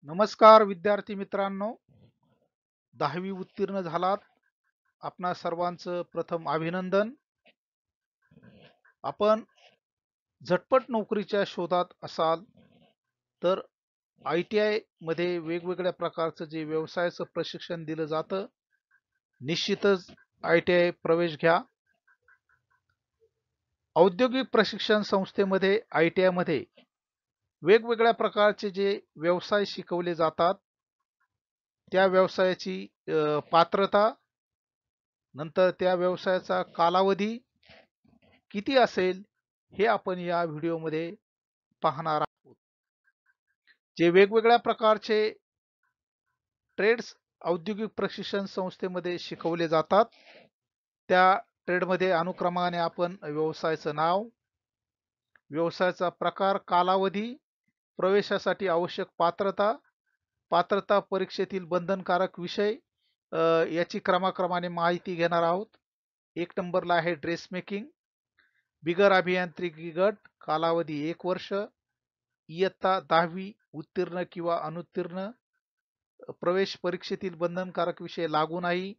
नमस्कार विद्यार्थी मित्रांनो, 10वी उत्तीर्ण झालात. आपणा सर्वांचं प्रथम अभिनंदन. आपण झटपट नोकरीच्या शोधात असाल तर ITI मध्ये वेगवेगळ्या प्रकारचं जे व्यवसायाचं प्रशिक्षण दिलं जातं, निश्चितच ITI प्रवेश घ्या. औद्योगिक प्रशिक्षण संस्थेमध्ये ITI मध्ये वेगवेगळ्या प्रकारचे जे व्यवसाय शिकवले जातात, त्या व्यवसायाची पात्रता, नंतर त्या व्यवसायाचा कालावधी किती असेल हे आपण या व्हिडिओमध्ये पाहणार आहोत. जे वेगवेगळ्या प्रकारचे ट्रेड्स औद्योगिक प्रशिक्षण संस्थेमध्ये शिकवले जातात, त्या ट्रेडमध्ये अनुक्रमाने आपण व्यवसायाचं नाव, व्यवसायाचा प्रकार, कालावधी, प्रवेशासाठी आवश्यक पात्रता, पात्रता परीक्षेतील बंधनकारक विषय याची क्रमाक्रमाने माहिती घेणार आहोत. 1 नंबरला आहे ड्रेस मेकिंग, बिगर अभियांत्रिकी गट, कालावधी 1 वर्ष, इयत्ता 10वी उत्तीर्ण किंवा अनुत्तीर्ण, प्रवेश परीक्षेतील बंधनकारक विषय लागू नाही.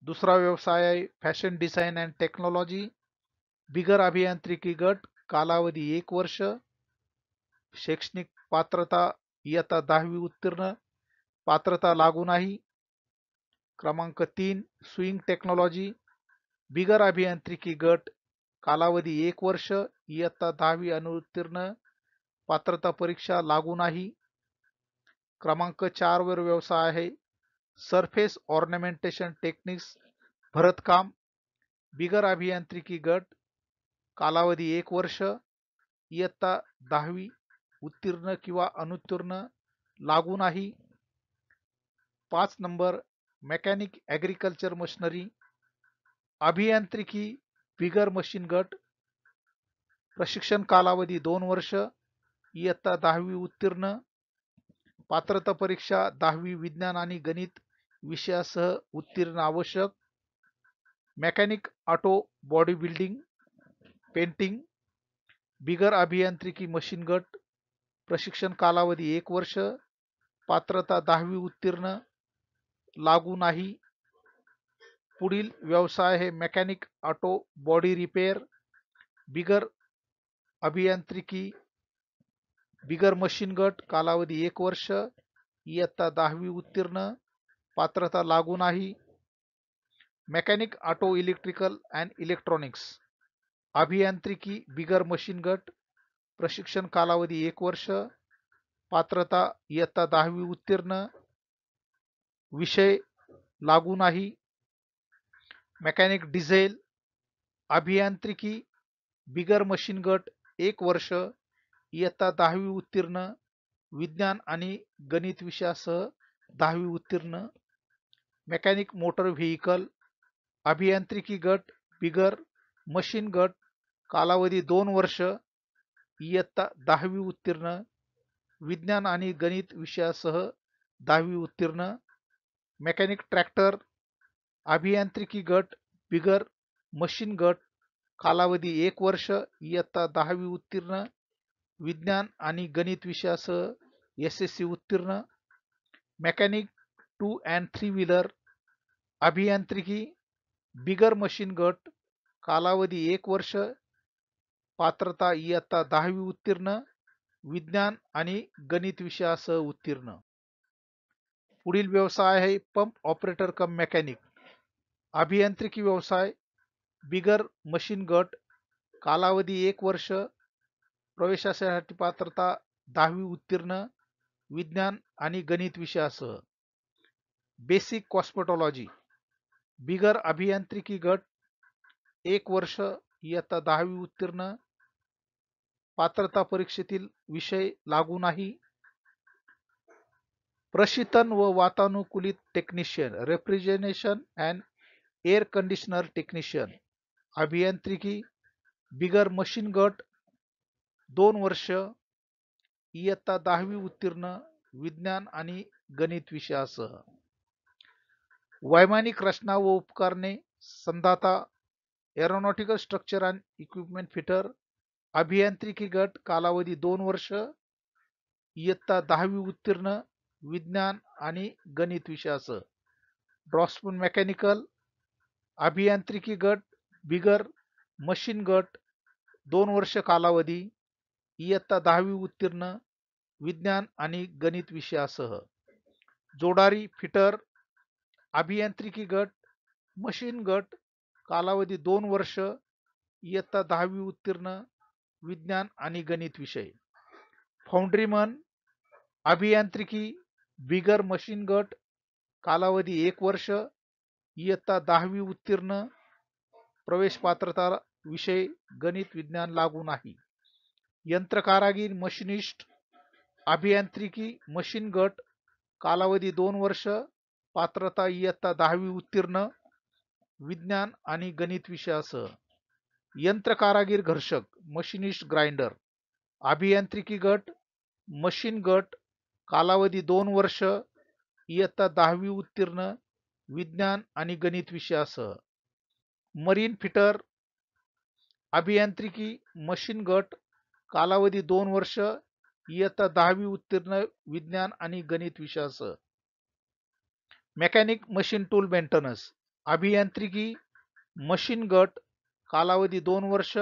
दुसरा व्यवसाय आहे फॅशन डिझाईन अँड टेक्नॉलॉजी, बिगर अभियांत्रिकी गट, कालावधी 1 वर्ष, शैक्षणिक पात्रता इयत्ता 10वी उत्तीर्ण, पात्रता लागू नाही. क्रमांक 3 स्विंग टेक्नॉलॉजी, बिगर अभियांत्रिकी गट, कालावधी 1 वर्ष, इयत्ता 10वी अनुत्तीर्ण, पात्रता परीक्षा लागू नाही. क्रमांक 4 वर व्यवसाय आहे सरफेस ऑर्नामेंटेशन टेक्निक्स, भरतकाम, बिगर अभियांत्रिकी गट, कालावधी 1 वर्ष, इयत्ता 10वी उत्तीर्ण किंवा अनुत्तीर्ण, लागू नाही. 5 नंबर मेकॅनिक ॲग्रिकल्चर मशिनरी, अभियांत्रिकी बिगर मशीन गट, प्रशिक्षण कालावधी 2 वर्ष, इयत्ता 10वी उत्तीर्ण, पात्रता परीक्षा 10वी विज्ञान आणि गणित विषयासह उत्तीर्ण आवश्यक. Mechanic auto body building, painting, बिगर अभियांत्रिकी मशीन गट, प्रशिक्षण कालावधी 1 वर्ष, पात्रता 10वी उत्तीर्ण, लागू नाही. पुढील व्यवसाय आहे मेकॅनिक ऑटो बॉडी रिपेअर, बिगर अभियांत्रिकी बिगर मशीन गट, कालावधी 1 वर्ष, इयत्ता 10वी उत्तीर्ण, पात्रता लागू नाही. Mechanic auto electrical and electronics, अभियांत्रिकी बिगर मशीन गट, प्रशिक्षण कालावधी 1 वर्ष, पात्रता इयत्ता 10वी उत्तीर्ण, विषय लागू नाही. मेकॅनिक डिझेल, अभियांत्रिकी बिगर मशीन गट 1 वर्ष, इयत्ता 10वी उत्तीर्ण, विज्ञान आणि गणित विषयासह 10वी उत्तीर्ण. मेकॅनिक मोटर व्हेइकल, अभियांत्रिकी गट बिगर मशीन गट, कालावधी 2 वर्ष, इयत्ता 10वी उत्तीर्ण, विज्ञान आणि गणित विषयासह 10वी उत्तीर्ण. मेकॅनिक ट्रॅक्टर, अभियांत्रिकी गट बिगर मशीन गट, कालावधी 1 वर्ष, इयत्ता 10वी उत्तीर्ण, विज्ञान आणि गणित विषयासह SSC उत्तीर्ण. मेकॅनिक 2 अँड 3 व्हीलर, अभियांत्रिकी बिगर मशीन गट, कालावधी 1 वर्ष, पात्रता इयत्ता 10वी उत्तीर्ण, विज्ञान आणि गणित विषयासह उत्तीर्ण. पुढील व्यवसाय आहे पंप ऑपरेटर कम मेकॅनिक, अभियांत्रिकी व्यवसाय, बिगर मशीन गट, कालावधी 1 वर्ष, प्रवेशासाठी पात्रता 10वी उत्तीर्ण, विज्ञान आणि गणित विषयासह. बेसिक कॉस्मेटॉलॉजी, बिगर अभियांत्रिकी गट, 1 वर्ष, इयत्ता 10वी उत्तीर्ण, पात्रता परीक्षेतील विषय लागू नाही. प्रशीतन व वातानुकूलित technician, refrigeration and air conditioner technician, अभियांत्रिकी बिगर मशीन गट, 2 वर्ष, इयत्ता 10वी उत्तीर्ण, विज्ञान आणि गणित विषयासह. वैमानिक रचना व उपकरणे, संधाता, aeronautical structure and equipment fitter, अभियांत्रिकी गट, कालावधी 2 वर्ष, इयत्ता 10वी उत्तीर्ण विज्ञान आणि गणित विषयासह. ड्रॉफ्ट्समन मेकॅनिकल अभियांत्रिकी गट बिगर मशीन गट 2 वर्ष कालावधी इयत्ता 10वी उत्तीर्ण विज्ञान आणि गणित विषयासह. जोडारी फिटर अभियांत्रिकी गट मशीन गट कालावधी 2 वर्ष इयत्ता 10वी उत्तीर्ण विज्ञान आणि गणित विषय. फाउंड्रीमन अभियांत्रिकी बिगर मशीन गट कालावधी 1 वर्ष इयत्ता 10वी उत्तीर्ण प्रवेश पात्रता विषय गणित विज्ञान लागू नाही. यंत्रकारागीर मशिनिस्ट अभियांत्रिकी मशीन गट कालावधी 2 वर्ष पात्रता इयत्ता 10वी उत्तीर्ण विज्ञान आणि गणित विषयासह. यंत्रकारागीर घर्षक मशिनिस्ट ग्राइंडर अभियांत्रिकी गट मशीन गट कालावधी 2 वर्ष इयत्ता 10वी उत्तीर्ण विज्ञान आणि गणित विषयासह. मरीन फिटर अभियांत्रिकी मशीन गट कालावधी 2 वर्ष इयत्ता 10वी उत्तीर्ण विज्ञान आणि गणित विषयासह. मेकॅनिक मशीन टूल मेंटेनन्स अभियांत्रिकी मशीन गट कालावधी 2 वर्ष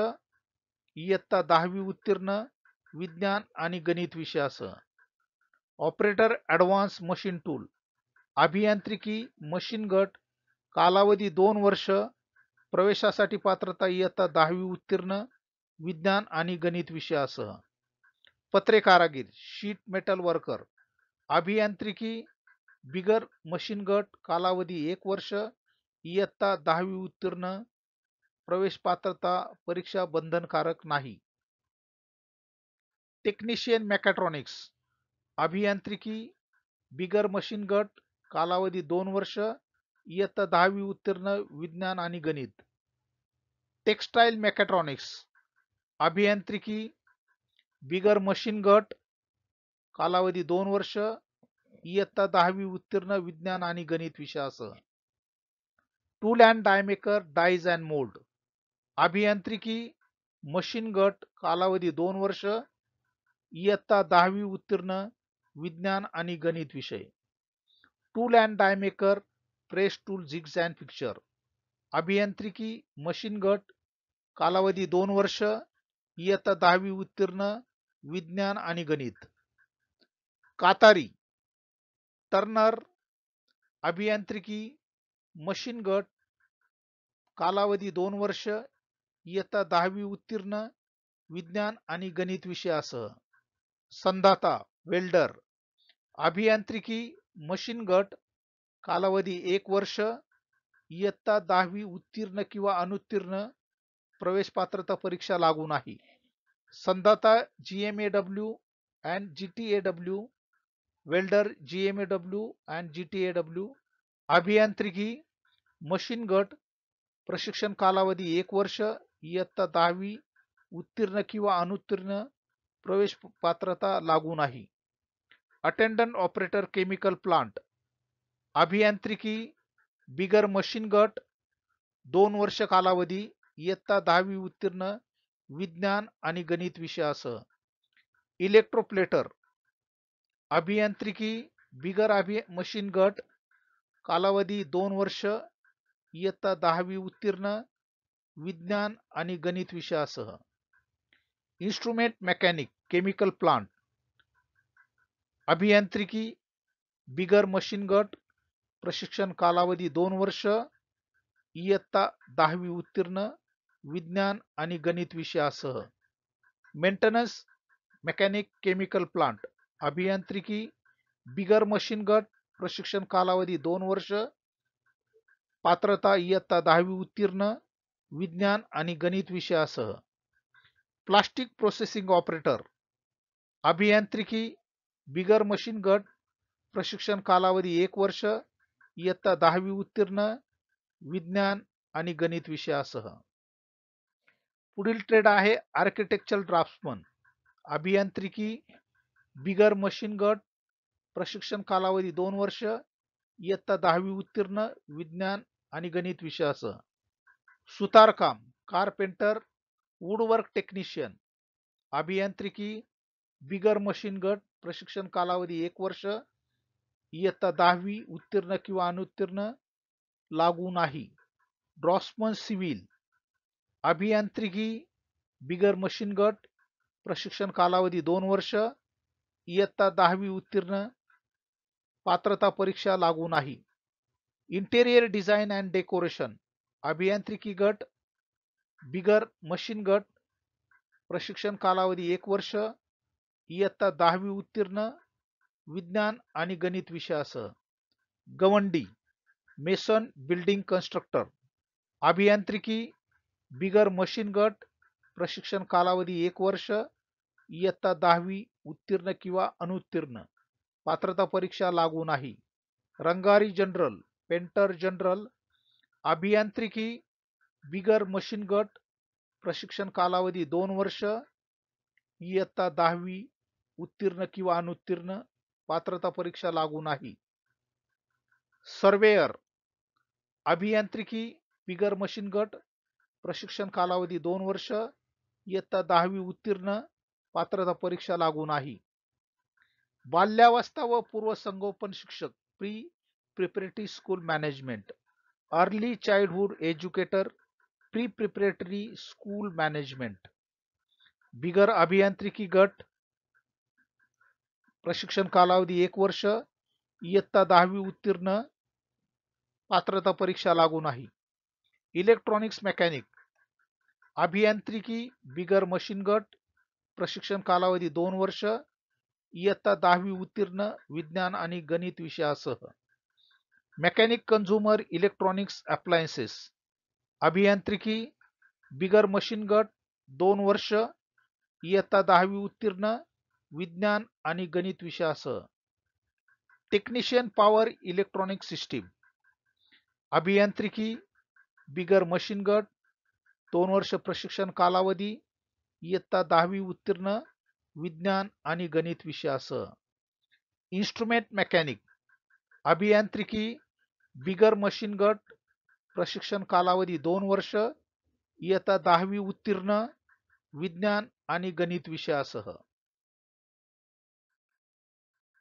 इयत्ता 10वी उत्तीर्ण विज्ञान आणि गणित विषयासह. ऑपरेटर ॲडव्हान्स मशीन टूल अभियांत्रिकी मशीन गट कालावधी 2 वर्ष प्रवेशासाठी पात्रता इयत्ता 10वी उत्तीर्ण विज्ञान आणि गणित विषयासह. पत्रे कारागीर शीट मेटल वर्कर अभियांत्रिकी बिगर मशीन गट कालावधी 1 वर्ष इयत्ता 10वी उत्तीर्ण प्रवेश पात्रता परीक्षा बंधनकारक नाही. टेक्निशियन मेकॅट्रॉनिक्स अभियांत्रिकी बिगर मशीन गट कालावधी 2 वर्ष इयत्ता 10वी उत्तीर्ण विज्ञान आणि गणित. टेक्सटाईल मेकॅट्रॉनिक्स अभियांत्रिकी बिगर मशीन गट कालावधी 2 वर्ष इयत्ता 10वी उत्तीर्ण विज्ञान आणि गणित विषयासह. Tool and die maker dies and mould अभियांत्रिकी मशीन गट कालावधी 2 वर्ष इयत्ता 10वी उत्तीर्ण विज्ञान आणि गणित विषय. Tool and die maker press tool jigs and fixture अभियांत्रिकी मशीन गट कालावधी 2 वर्ष इयत्ता 10वी उत्तीर्ण विज्ञान आणि गणित. कातारी टर्नर अभियांत्रिकी मशीन गट कालावधी 2 वर्ष इयत्ता 10वी उत्तीर्ण विज्ञान आणि गणित विषयासह. संधाता वेल्डर अभियांत्रिकी मशीन गट कालावधी 1 वर्ष इयत्ता 10वी उत्तीर्ण किंवा अनुत्तीर्ण प्रवेश पात्रता परीक्षा लागू नाही. संधाता GMAW and GTAW welder GMAW and GTAW अभियांत्रिकी मशीन गट प्रशिक्षण कालावधी 1 वर्ष इयत्ता 10वी उत्तीर्ण किंवा अनुत्तीर्ण प्रवेश पात्रता लागू नाही. अटेंडंट ऑपरेटर केमिकल प्लांट अभियांत्रिकी बिगर मशीन गट 2 वर्ष कालावधी इयत्ता 10वी उत्तीर्ण विज्ञान आणि गणित विषयासह. इलेक्ट्रोप्लेटर अभियांत्रिकी बिगर मशीन गट कालावधी 2 वर्ष इयत्ता 10वी उत्तीर्ण विज्ञान आणि गणित विषयासह. इन्स्ट्रुमेंट मेकॅनिक केमिकल प्लांट अभियांत्रिकी बिगर मशीन गट प्रशिक्षण कालावधी 2 वर्ष इयत्ता 10वी उत्तीर्ण विज्ञान आणि गणित विषयासह. मेंटेनन्स मेकॅनिक केमिकल प्लांट अभियांत्रिकी बिगर मशीन गट प्रशिक्षण कालावधी 2 वर्ष पात्रता इयत्ता 10वी उत्तीर्ण विज्ञान आणि गणित विषयासह. प्लास्टिक प्रोसेसिंग ऑपरेटर अभियांत्रिकी बिगर मशीन गट प्रशिक्षण कालावधी 1 वर्ष इयत्ता 10वी उत्तीर्ण विज्ञान आणि गणित विषयासह. पुढील ट्रेड आहे आर्किटेक्चरल ड्राफ्ट्समन अभियांत्रिकी बिगर मशीन गट प्रशिक्षण कालावधी 2 वर्ष इयत्ता 10वी उत्तीर्ण विज्ञान आणि गणित विषयासह. सुतारकाम कारपेंटर वुडवर्क टेक्निशियन अभियांत्रिकी बिगर मशीन गट प्रशिक्षण कालावधी 1 वर्ष, इयत्ता 10वी उत्तीर्ण किंवा अनुत्तीर्ण लागू नाही. ड्रॉसमन सिव्हिल अभियांत्रिकी बिगर मशीन गट प्रशिक्षण कालावधी 2 वर्ष, इयत्ता 10वी उत्तीर्ण पात्रता परीक्षा लागू नाही. इंटेरियर डिझाईन अँड डेकोरेशन अभियांत्रिकी गट बिगर मशीन गट प्रशिक्षण कालावधी 1 वर्ष, इयत्ता 10वी उत्तीर्ण विज्ञान आणि गणित विषयासह. गवंडी मेसन बिल्डिंग कन्स्ट्रक्टर अभियांत्रिकी बिगर मशीन गट प्रशिक्षण कालावधी 1 वर्ष, इयत्ता 10वी उत्तीर्ण किंवा अनुत्तीर्ण पात्रता परीक्षा लागू नाही. रंगारी जनरल पेंटर जनरल अभियांत्रिकी बिगर मशीन गट प्रशिक्षण कालावधी 2 वर्ष, इयत्ता 10वी उत्तीर्ण किंवा अनुत्तीर्ण पात्रता परीक्षा लागू नाही. सर्वेयर अभियांत्रिकी बिगर मशीन गट प्रशिक्षण कालावधी 2 वर्ष, इयत्ता 10वी उत्तीर्ण पात्रता परीक्षा लागू नाही. बाल्यावस्था व पूर्वसंगोपन शिक्षक pre preparatory school management early childhood educator pre preparatory school management बिगर अभियांत्रिकी गट प्रशिक्षण कालावधी 1 वर्ष, इयत्ता 10वी उत्तीर्ण पात्रता परीक्षा लागू नाही. इलेक्ट्रॉनिक्स मेकॅनिक अभियांत्रिकी बिगर मशीन गट प्रशिक्षण कालावधी 2 वर्ष, इयत्ता 10वी उत्तीर्ण विज्ञान आणि गणित विषयासह. मेकॅनिक कंझ्युमर इलेक्ट्रॉनिक्स अप्लायन्सेस अभियांत्रिकी बिगर मशीन गट 2 वर्ष, इयत्ता 10वी उत्तीर्ण विज्ञान आणि गणित विषयासह. टेक्निशियन पॉवर इलेक्ट्रॉनिक सिस्टीम अभियांत्रिकी बिगर मशीन गट 2 वर्ष प्रशिक्षण कालावधी, इयत्ता 10वी उत्तीर्ण विज्ञान आणि गणित विषयासह. इन्स्ट्रुमेंट मेकॅनिक अभियांत्रिकी बिगर मशीन गट प्रशिक्षण कालावधी 2 वर्ष, इयत्ता 10वी उत्तीर्ण विज्ञान आणि गणित विषयासह.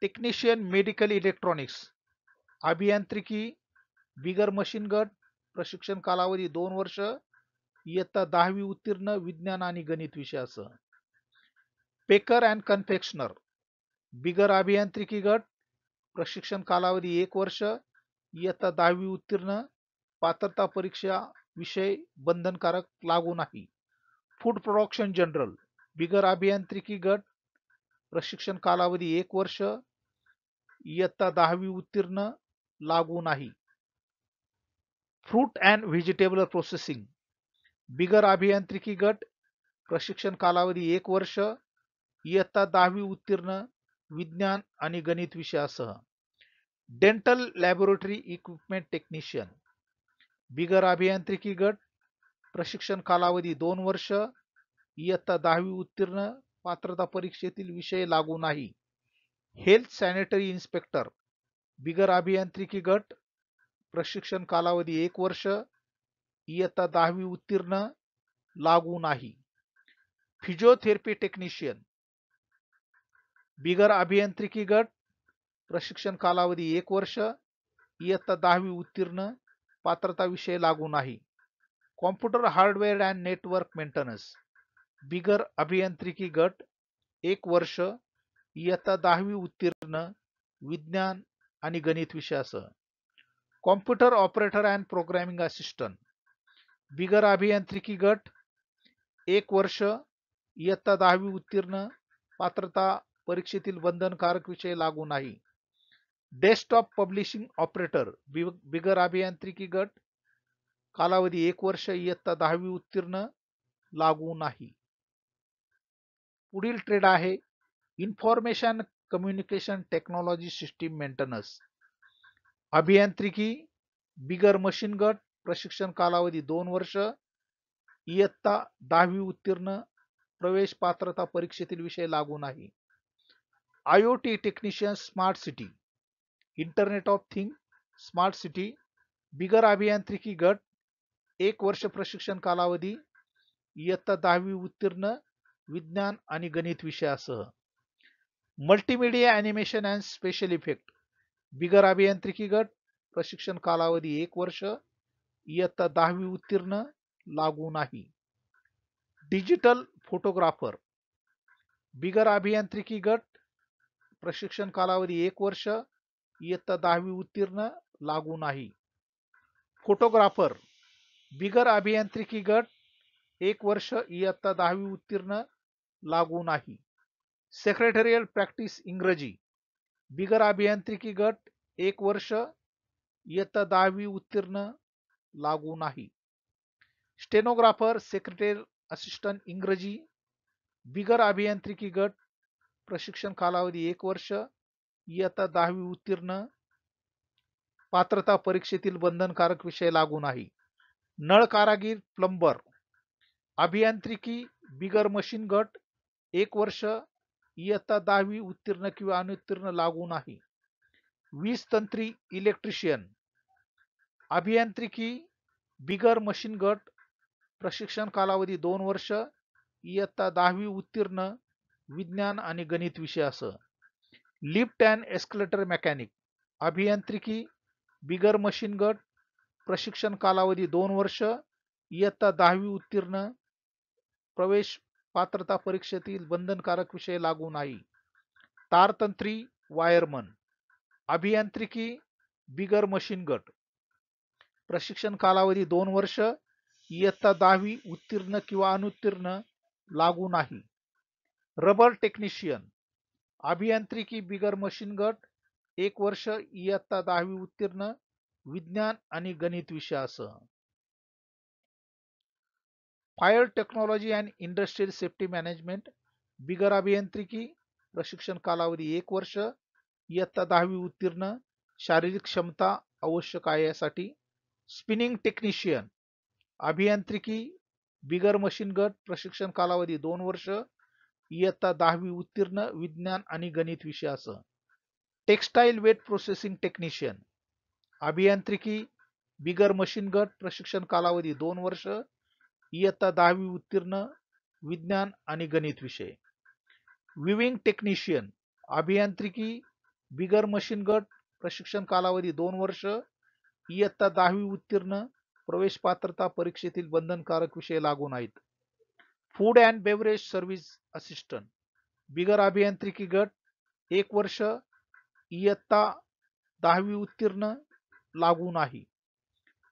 टेक्निशियन मेडिकल इलेक्ट्रॉनिक्स अभियांत्रिकी बिगर मशीन गट प्रशिक्षण कालावधी 2 वर्ष, इयत्ता 10वी उत्तीर्ण विज्ञान आणि गणित विषयासह. पेकर अँड कन्फेक्शनर बिगर अभियांत्रिकी गट प्रशिक्षण कालावधी 1 वर्ष, इयत्ता 10वी उत्तीर्ण पात्रता परीक्षा विषय बंधनकारक लागू नाही. फूड प्रोडक्शन जनरल बिगर अभियांत्रिकी गट प्रशिक्षण कालावधी 1 वर्ष, इयत्ता 10वी उत्तीर्ण लागू नाही. फ्रूट अँड व्हेजिटेबल प्रोसेसिंग बिगर अभियांत्रिकी गट प्रशिक्षण कालावधी 1 वर्ष, इयत्ता 10वी उत्तीर्ण विज्ञान आणि गणित विषयासह. डेंटल लॅबोरेटरी इक्विपमेंट टेक्निशियन बिगर अभियांत्रिकी गट प्रशिक्षण कालावधी 2 वर्ष, इयत्ता 10वी उत्तीर्ण पात्रता परीक्षेतील विषय लागू नाही. हेल्थ सॅनिटरी इन्स्पेक्टर बिगर अभियांत्रिकी गट प्रशिक्षण कालावधी 1 वर्ष, इयत्ता 10वी उत्तीर्ण लागू नाही. फिजिओथेरपी टेक्निशियन बिगर अभियांत्रिकी गट प्रशिक्षण कालावधी 1 वर्ष, इयत्ता 10वी उत्तीर्ण पात्रता विषय लागू नाही. Computer hardware and network maintenance बिगर अभियांत्रिकी गट 1 वर्ष, इयत्ता 10वी उत्तीर्ण विज्ञान आणि गणित विषयासह. Computer operator and programming assistant बिगर अभियांत्रिकी गट 1 वर्ष, इयत्ता 10वी उत्तीर्ण पात्रता परीक्षेतील बंधनकारक विषय लागू नाही. डेस्कटॉप पब्लिशिंग ऑपरेटर बिगर अभियांत्रिकी गट कालावधी 1 वर्ष, इयत्ता 10वी उत्तीर्ण लागू नाही. पुढील ट्रेड आहे information communication technology system maintenance अभियांत्रिकी बिगर मशीन गट प्रशिक्षण कालावधी 2 वर्ष, इयत्ता 10वी उत्तीर्ण प्रवेश पात्रता परीक्षेतील विषय लागू नाही. IoT technician smart city internet of thing smart city बिगर अभियांत्रिकी गट 1 वर्ष प्रशिक्षण कालावधी, इयत्ता 10वी उत्तीर्ण विज्ञान आणि गणित विषयासह. Multimedia animation and special effect बिगर अभियांत्रिकी गट प्रशिक्षण कालावधी 1 वर्ष इयत्ता 10वी उत्तीर्ण लागू नाही. डिजिटल फोटोग्राफर बिगर अभियांत्रिकी गट प्रशिक्षण कालावधी 1 वर्ष इयत्ता 10वी उत्तीर्ण लागू नाही. फोटोग्राफर बिगर अभियांत्रिकी गट 1 वर्ष इयत्ता 10वी उत्तीर्ण लागू नाही. सेक्रेटरियल प्रॅक्टिस इंग्रजी बिगर अभियांत्रिकी गट 1 वर्ष इयत्ता 10वी उत्तीर्ण लागू नाही. स्टेनोग्राफर सेक्रेटरी असिस्टंट इंग्रजी बिगर अभियांत्रिकी गट प्रशिक्षण कालावधी 1 वर्ष इयत्ता 10वी उत्तीर्ण पात्रता परीक्षेतील बंधनकारक विषय लागू नाही. नळ कारागीर प्लंबर अभियांत्रिकी बिगर मशीन गट 1 वर्ष इयत्ता 10वी उत्तीर्ण किंवा अनुत्तीर्ण लागू नाही. वीज तंत्री इलेक्ट्रिशियन अभियांत्रिकी बिगर मशीन गट प्रशिक्षण कालावधी 2 वर्ष इयत्ता 10वी उत्तीर्ण विज्ञान आणि गणित विषयासह. लिफ्ट अँड एस्केलेटर मेकॅनिक अभियांत्रिकी बिगर मशीन गट प्रशिक्षण कालावधी 2 वर्ष इयत्ता 10वी उत्तीर्ण प्रवेश पात्रता परीक्षेतील बंधनकारक विषय लागू नाही. तारतंत्री वायरमन अभियांत्रिकी बिगर मशीन गट प्रशिक्षण कालावधी 2 वर्ष इयत्ता 10वी उत्तीर्ण किंवा अनुत्तीर्ण लागू नाही. रबर टेक्निशियन अभियांत्रिकी बिगर मशीन गट 1 वर्ष इयत्ता 10वी उत्तीर्ण विज्ञान आणि गणित विषयासह. Fire technology and industrial safety management बिगर अभियांत्रिकी प्रशिक्षण कालावधी 1 वर्ष इयत्ता 10वी उत्तीर्ण शारीरिक क्षमता आवश्यक आहे यासाठी. स्पिनिंग टेक्निशियन अभियांत्रिकी बिगर मशीन गट प्रशिक्षण कालावधी 2 वर्ष इयत्ता 10वी उत्तीर्ण विज्ञान आणि गणित विषयासह. टेक्सटाईल वेट प्रोसेसिंग टेक्निशियन अभियांत्रिकी बिगर मशीन गट प्रशिक्षण कालावधी 2 वर्ष इयत्ता 10वी उत्तीर्ण विज्ञान आणि गणित विषय. विविंग टेक्निशियन अभियांत्रिकी बिगर मशीन गट प्रशिक्षण कालावधी 2 वर्ष इयत्ता 10वी उत्तीर्ण प्रवेश पात्रता परीक्षेतील बंधनकारक विषय लागू नाहीत. Food and beverage service assistant बिगर अभियांत्रिकी गट 1 वर्ष इयत्ता 10वी उत्तीर्ण लागू नाही.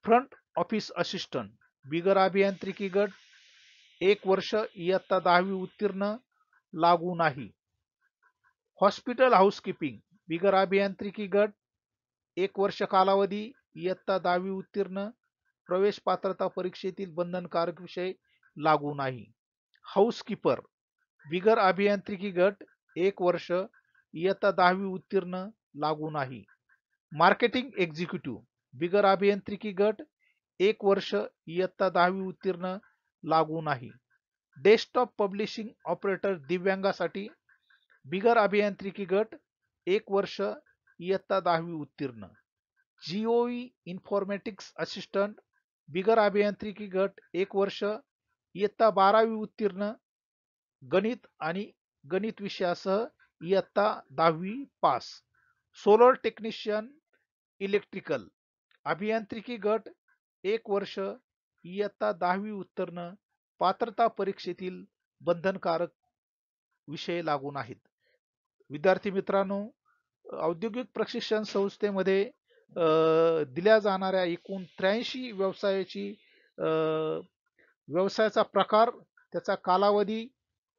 फ्रंट ऑफिस असिस्टंट बिगर अभियांत्रिकी गट 1 वर्ष इयत्ता 10वी उत्तीर्ण लागू नाही. हॉस्पिटल हाऊसकीपिंग बिगर अभियांत्रिकी गट 1 वर्ष कालावधी इयत्ता 10वी उत्तीर्ण प्रवेश पात्रता परीक्षेतील बंधनकारक विषय लागू नाही. हाऊसकीपर बिगर अभियांत्रिकी गट 1 वर्ष इयत्ता 10वी उत्तीर्ण लागू नाही. मार्केटिंग एक्झिक्युटिव्ह बिगर अभियांत्रिकी गट 1 वर्ष इयत्ता 10वी उत्तीर्ण लागू नाही. डेस्कटॉप पब्लिशिंग ऑपरेटर दिव्यांगासाठी बिगर अभियांत्रिकी गट 1 वर्ष इयत्ता 10वी उत्तीर्ण. जीओई इन्फॉर्मॅटिक्स असिस्टंट बिगर अभियांत्रिकी गट 1 वर्ष इयत्ता 12वी उत्तीर्ण गणित आणि गणित विषयासह इयत्ता 10वी पास. सोलर टेक्निशियन इलेक्ट्रिकल अभियांत्रिकी गट 1 वर्ष इयत्ता 10वी उत्तीर्ण पात्रता परीक्षेतील बंधनकारक विषय लागू नाहीत. विद्यार्थी मित्रांनो, औद्योगिक प्रशिक्षण संस्थेमध्ये दिल्या जाणाऱ्या एकूण 83 व्यवसायाचा प्रकार, त्याचा कालावधी,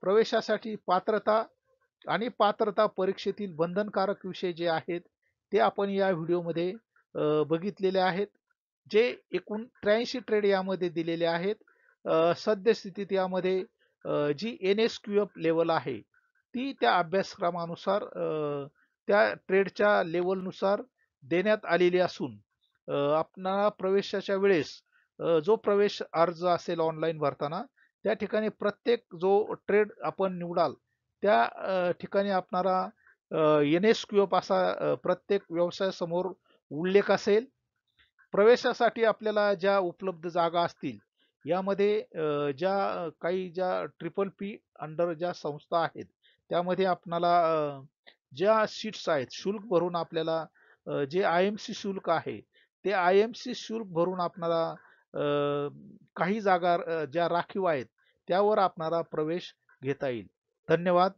प्रवेशासाठी पात्रता आणि पात्रता परीक्षेतील बंधनकारक विषय जे आहेत ते आपण या व्हिडिओमध्ये बघितलेले आहेत. जे एकूण 83 ट्रेड यामध्ये दिलेले आहेत. सद्यस्थितीत यामध्ये जी NSQF लेवल आहे ती त्या अभ्यासक्रमानुसार त्या ट्रेडच्या लेवलनुसार देण्यात आलेली असून आपणाला प्रवेशाच्या वेळेस जो प्रवेश अर्ज असेल ऑनलाईन भरताना त्या ठिकाणी प्रत्येक जो ट्रेड आपण निवडाल त्या ठिकाणी आपणाला NSQF असा प्रत्येक व्यवसायासमोर उल्लेख असेल. प्रवेशासाठी आपल्याला ज्या उपलब्ध जागा असतील यामध्ये ज्या ट्रिपल P अंडर ज्या संस्था आहेत त्यामध्ये आपणाला ज्या सीट्स आहेत शुल्क भरून आपल्याला जे IMC शुल्क आहे ते IMC शुल्क भरून आपणाला काही जागा ज्या राखीव आहेत त्यावर आपणाला प्रवेश घेता येईल. धन्यवाद.